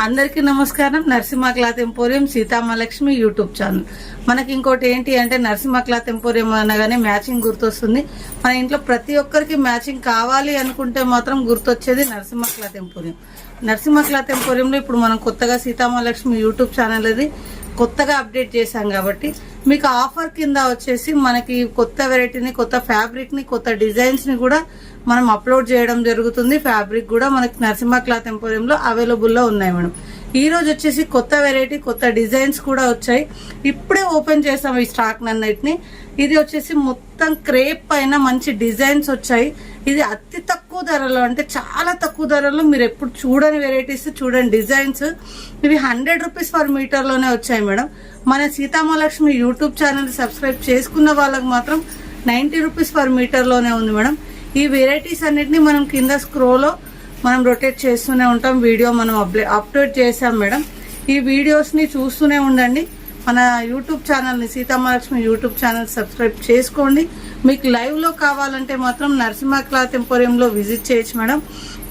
అందరికీ నమస్కారం. Narasimha cloth emporium Sitamahalakshmi YouTube channel. మనకి ఇంకోటి ఏంటి అంటే నరసింహ క్లాత్ ఎంపోరియం అనగానే మ్యాచింగ్ గుర్తొస్తుంది. మన ఇంట్లో ప్రతి ఒక్కరికి మ్యాచింగ్ కావాలి అనుకుంటే మాత్రం గుర్తొచ్చేది Narasimha cloth emporium. Narasimha cloth ఎంపోరియంలో ఇప్పుడు మనం కొత్తగా సీతామహాలక్ష్మి యూట్యూబ్ ఛానల్ అది కొత్తగా అప్డేట్ చేశాం కాబట్టి మీకు ఆఫర్ కింద వచ్చేసి మనకి కొత్త వెరైటీని, కొత్త ఫ్యాబ్రిక్ ని, కొత్త డిజైన్స్ ని కూడా మనం అప్లోడ్ చేయడం జరుగుతుంది. ఫ్యాబ్రిక్ కూడా మనకి నరసింహ క్లాత్ ఎంపోరియంలో అవైలబుల్ లో ఉన్నాయి మేడం. ఈ రోజు వచ్చేసి కొత్త వెరైటీ, కొత్త డిజైన్స్ కూడా వచ్చాయి. ఇప్పుడే ఓపెన్ చేసాం ఈ స్టాక్ అన్నిటిని. ఇది వచ్చేసి మొత్తం క్రేప్ పైన మంచి డిజైన్స్ వచ్చాయి. ఇది అతి తక్కువ ధరలో, అంటే చాలా తక్కువ ధరలో మీరు ఎప్పుడు చూడని వెరైటీస్, చూడని డిజైన్స్. ఇవి 100 రూపీస్ పర్ మీటర్ లోనే వచ్చాయి మేడం. మన సీతామహాలక్ష్మి యూట్యూబ్ ఛానల్ సబ్స్క్రైబ్ చేసుకున్న వాళ్ళకి మాత్రం 90 రూపీస్ పర్ మీటర్ లోనే ఉంది మేడం. ఈ వెరైటీస్ అన్నిటిని మనం కింద స్క్రోలో మనం రొటేట్ చేస్తూనే ఉంటాం. వీడియో మనం అప్లోడ్ చేసాం మేడం. ఈ వీడియోస్ ని చూస్తూనే ఉండండి. మన యూట్యూబ్ ఛానల్ ని, సీతామహాలక్ష్మి యూట్యూబ్ ఛానల్ సబ్స్క్రైబ్ చేసుకోండి. మీకు లైవ్ లో కావాలంటే మాత్రం నరసింహ క్లాత్ ఎంపోరియం లో విజిట్ చేయొచ్చు మేడం.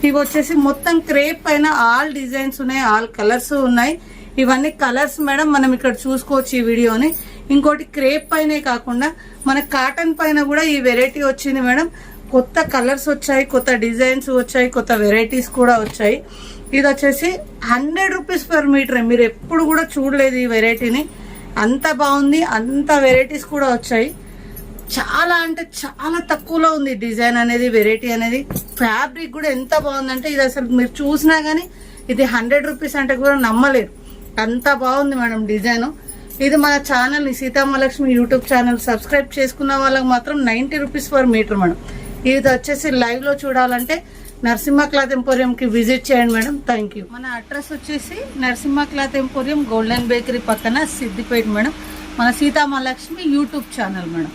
ఇవి వచ్చేసి మొత్తం క్రేప్ పైన ఆల్ డిజైన్స్ ఉన్నాయి, ఆల్ కలర్స్ ఉన్నాయి. ఇవన్నీ కలర్స్ మేడం, మనం ఇక్కడ చూసుకోవచ్చు ఈ వీడియోని. ఇంకోటి క్రేప్ పైనే కాకుండా మన కాటన్ పైన కూడా ఈ వెరైటీ వచ్చింది మేడం. కొత్త కలర్స్ వచ్చాయి, కొత్త డిజైన్స్ వచ్చాయి, కొత్త వెరైటీస్ కూడా వచ్చాయి. ఇది వచ్చేసి 100 రూపీస్ పర్ మీటర్. మీరు ఎప్పుడు కూడా చూడలేదు ఈ వెరైటీని. అంత బాగుంది, అంత వెరైటీస్ కూడా వచ్చాయి. చాలా అంటే చాలా తక్కువలో ఉంది డిజైన్ అనేది, వెరైటీ అనేది. ఫ్యాబ్రిక్ కూడా ఎంత బాగుందంటే ఇది అసలు మీరు చూసినా గానీ ఇది 100 రూపీస్ అంటే కూడా నమ్మలేరు, అంత బాగుంది మేడం డిజైన్. ఇది మన ఛానల్ ని, సీతామహాలక్ష్మి యూట్యూబ్ ఛానల్ సబ్స్క్రైబ్ చేసుకున్న వాళ్ళకి మాత్రం 90 రూపీస్ పర్ మీటర్ మేడం. ఇది వచ్చేసి లైవ్ లో చూడాలంటే నరసింహ క్లాత్ ఎంపోరియం కి విజిట్ చేయండి మేడం. Thank you. మన అడ్రస్ వచ్చేసి Narasimha cloth emporium, golden bakery పక్కన, సిద్దిపేట మేడం. మన సీతామహాలక్ష్మి యూట్యూబ్ ఛానల్ మేడం.